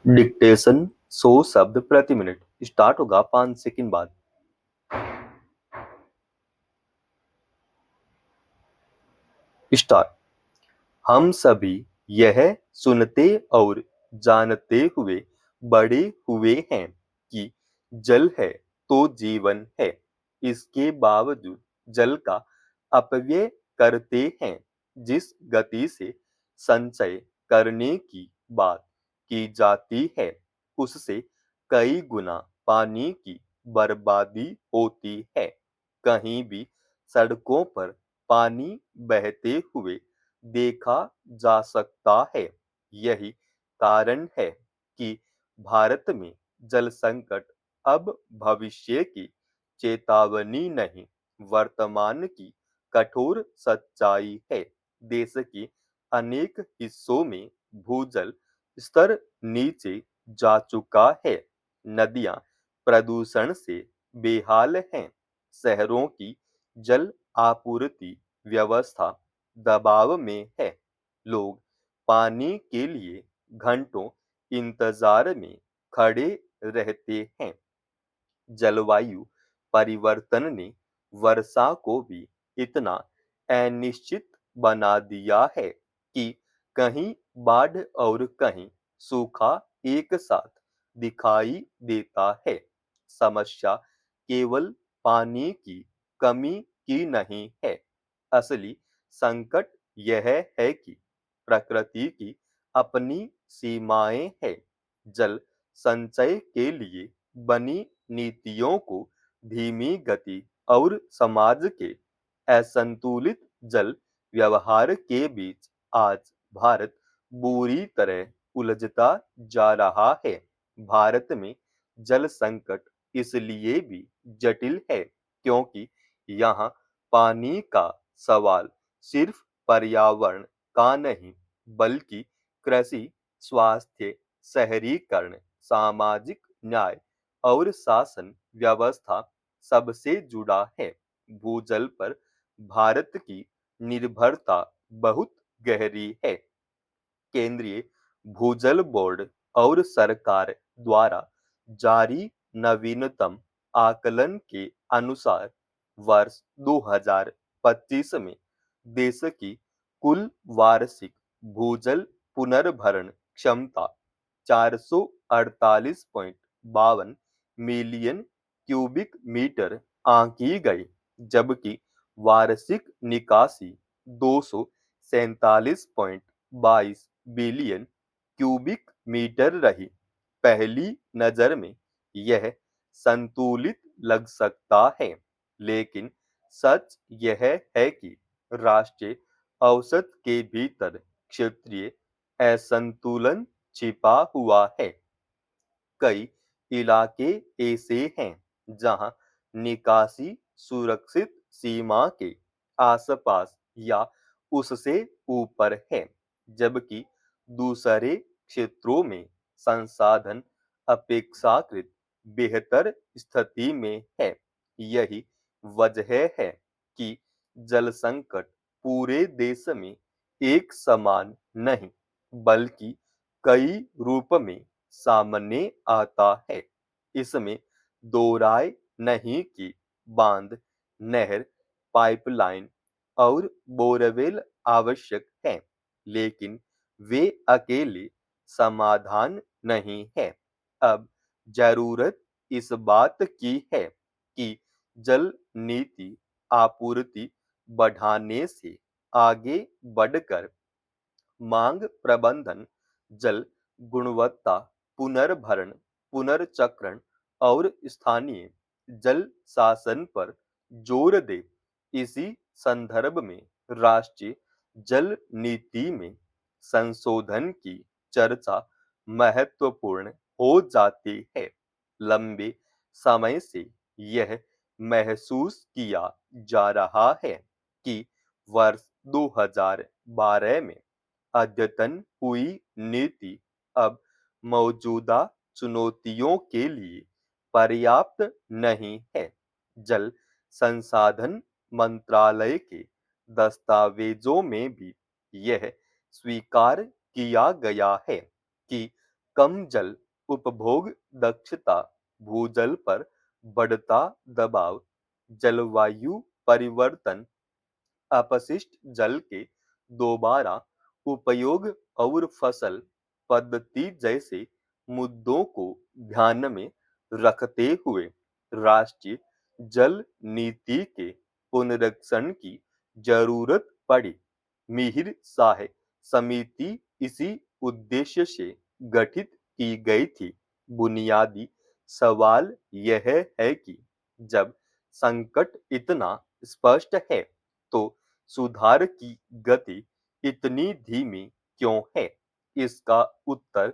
Dictation 100 शब्द प्रति minute start होगा 5 सेकंड बाद। स्टार्ट। हम सभी यह सुनते और जानते हुए बड़े हुए हैं कि जल है तो जीवन है। इसके बावजूद जल का अपव्यय करते हैं। जिस गति से संचय करने की बात की जाती है उससे कई गुना पानी की बर्बादी होती है। कहीं भी सड़कों पर पानी बहते हुए देखा जा सकता है। यही कारण है कि भारत में जल संकट अब भविष्य की चेतावनी नहीं, वर्तमान की कठोर सच्चाई है। देश के अनेक हिस्सों में भूजल स्तर नीचे जा चुका है। नदियां प्रदूषण से बेहाल हैं। शहरों की जल आपूर्ति व्यवस्था दबाव में है। लोग पानी के लिए घंटों इंतजार में खड़े रहते हैं। जलवायु परिवर्तन ने वर्षा को भी इतना अनिश्चित बना दिया है कि कहीं बाढ़ और कहीं सूखा एक साथ दिखाई देता है। समस्या केवल पानी की कमी की नहीं है। असली संकट यह है कि प्रकृति की अपनी सीमाएं हैं। जल संचय के लिए बनी नीतियों को धीमी गति और समाज के असंतुलित जल व्यवहार के बीच आज भारत बुरी तरह उलझता जा रहा है। भारत में जल संकट इसलिए भी जटिल है क्योंकि यहाँ पानी का सवाल सिर्फ पर्यावरण का नहीं बल्कि कृषि, स्वास्थ्य, शहरीकरण, सामाजिक न्याय और शासन व्यवस्था सबसे जुड़ा है। भूजल पर भारत की निर्भरता बहुत गहरी है। केंद्रीय भूजल बोर्ड और सरकार द्वारा जारी नवीनतम आकलन के अनुसार वर्ष 2025 में देश की कुल वार्षिक भूजल पुनर्भरण क्षमता 448.52 मिलियन क्यूबिक मीटर आंकी गई, जबकि वार्षिक निकासी 247.22 बिलियन क्यूबिक मीटर रही। पहली नजर में यह संतुलित लग सकता है, लेकिन सच यह है कि राष्ट्रीय औसत के भीतर क्षेत्रीय असंतुलन छिपा हुआ है। कई इलाके ऐसे हैं जहां निकासी सुरक्षित सीमा के आसपास या उससे ऊपर है, जबकि दूसरे क्षेत्रों में संसाधन अपेक्षाकृत बेहतर स्थिति में है। यही वजह है कि जल संकट पूरे देश में एक समान नहीं बल्कि कई रूप में सामने आता है। इसमें दो राय नहीं कि बांध, नहर, पाइपलाइन और बोरवेल आवश्यक हैं, लेकिन वे अकेले समाधान नहीं है। अब जरूरत इस बात की है कि जल नीति आपूर्ति बढ़ाने से आगे बढ़कर मांग प्रबंधन, जल गुणवत्ता पुनर्भरण, पुनर्चक्रण और स्थानीय जल शासन पर जोर दे। इसी संदर्भ में राष्ट्रीय जल नीति में संशोधन की चर्चा महत्वपूर्ण हो जाती है। लंबे समय से यह महसूस किया जा रहा है कि वर्ष 2012 में अद्यतन हुई नीति अब मौजूदा चुनौतियों के लिए पर्याप्त नहीं है। जल संसाधन मंत्रालय के दस्तावेजों में भी यह स्वीकार किया गया है कि कम जल उपभोग दक्षता, भूजल पर बढ़ता दबाव, जलवायु परिवर्तन, अपशिष्ट जल के दोबारा उपयोग और फसल पद्धति जैसे मुद्दों को ध्यान में रखते हुए राष्ट्रीय जल नीति के पुनरीक्षण की जरूरत पड़ी। मिहिर शाह समिति इसी उद्देश्य से गठित की गई थी। बुनियादी सवाल यह है कि जब संकट इतना स्पष्ट है तो सुधार की गति इतनी धीमी क्यों है? इसका उत्तर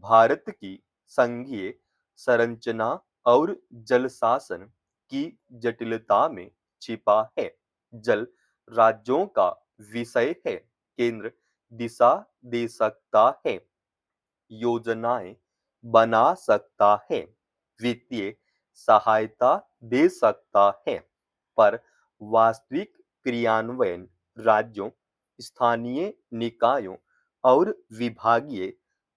भारत की संघीय संरचना और जल शासन की जटिलता में छिपा है। जल राज्यों का विषय है, केंद्र दिशा दे सकता है, योजनाएं बना सकता है, वित्तीय सहायता दे सकता है, पर वास्तविक क्रियान्वयन राज्यों, स्थानीय निकायों और विभागीय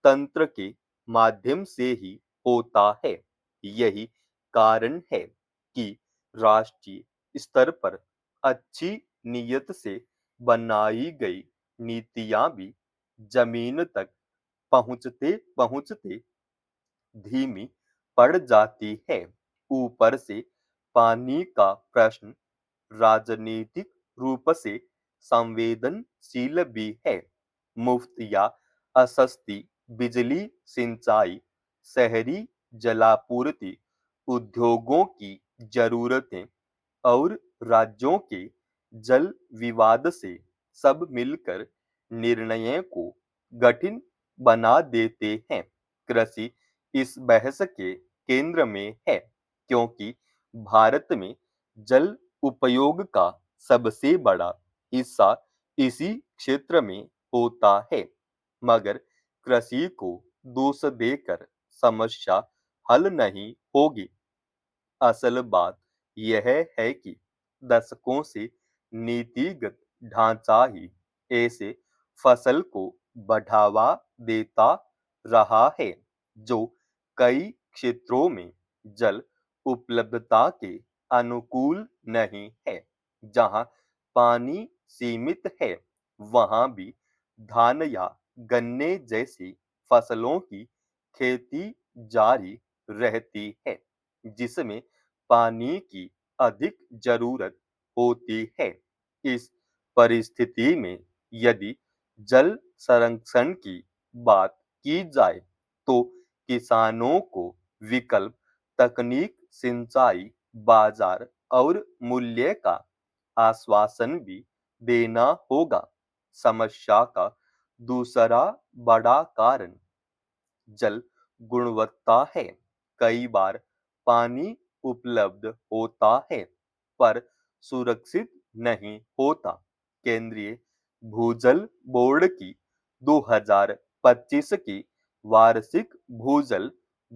तंत्र के माध्यम से ही होता है। यही कारण है कि राष्ट्रीय स्तर पर अच्छी नीयत से बनाई गई नीतियां भी जमीन तक पहुंचते पहुंचते धीमी पड़ जाती है। ऊपर से पानी का प्रश्न राजनीतिक रूप से संवेदनशील भी है। मुफ्त या असस्ती बिजली, सिंचाई, शहरी जलापूर्ति, उद्योगों की जरूरतें और राज्यों के जल विवाद से सब मिलकर निर्णय को कठिन बना देते हैं। कृषि इस बहस के केंद्र में है, क्योंकि भारत में जल उपयोग का सबसे बड़ा हिस्सा इसी क्षेत्र में होता है। मगर कृषि को दोष देकर समस्या हल नहीं होगी। असल बात यह है कि दशकों से नीतिगत ढांचा ही ऐसे फसल को बढ़ावा देता रहा है जो कई क्षेत्रों में जल उपलब्धता के अनुकूल नहीं है। जहां पानी सीमित है, वहां भी धान या गन्ने जैसी फसलों की खेती जारी रहती है, जिसमें पानी की अधिक जरूरत होती है। इस परिस्थिति में यदि जल संरक्षण की बात की जाए तो किसानों को विकल्प तकनीक, सिंचाई, बाजार और मूल्य का आश्वासन भी देना होगा। समस्या का दूसरा बड़ा कारण जल गुणवत्ता है। कई बार पानी उपलब्ध होता है पर सुरक्षित नहीं होता। केंद्रीय भूजल बोर्ड की 2025 की वार्षिक भूजल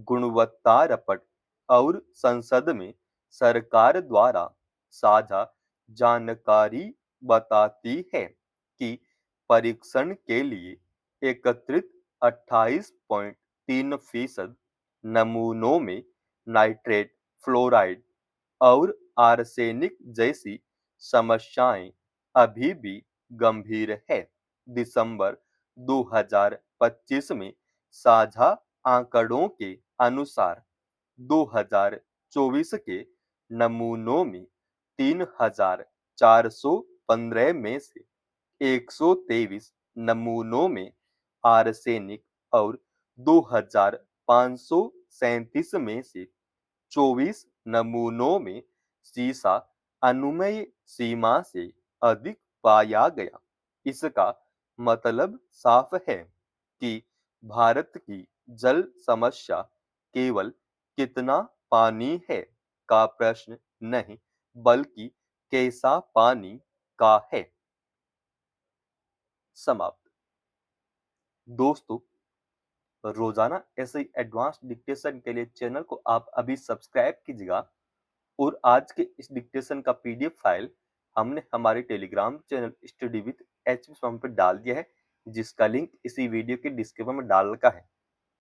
गुणवत्ता रिपोर्ट और संसद में सरकार द्वारा साझा जानकारी बताती है कि परीक्षण के लिए एकत्रित 28.3% नमूनों में नाइट्रेट, फ्लोराइड और आर्सेनिक जैसी समस्याएं अभी भी गंभीर है। दिसंबर 2025 में साझा आंकड़ों के अनुसार 2024 के नमूनों में 3,415 में से 123 नमूनों में आर्सेनिक और 2,537 में से 24 नमूनों में सीसा अनुमेय सीमा से अधिक पाया गया। इसका मतलब साफ है कि भारत की जल समस्या केवल कितना पानी है का प्रश्न नहीं, बल्कि कैसा पानी का है। समाप्त। दोस्तों, रोजाना ऐसे ही एडवांस डिक्टेशन के लिए चैनल को आप अभी सब्सक्राइब कीजिएगा और आज के इस डिक्टेशन का पीडीएफ फाइल हमने हमारे Telegram channel study with HP पर डाल दिया है, जिसका लिंक इसी वीडियो के डिस्क्रिप्शन में डाल रखा है।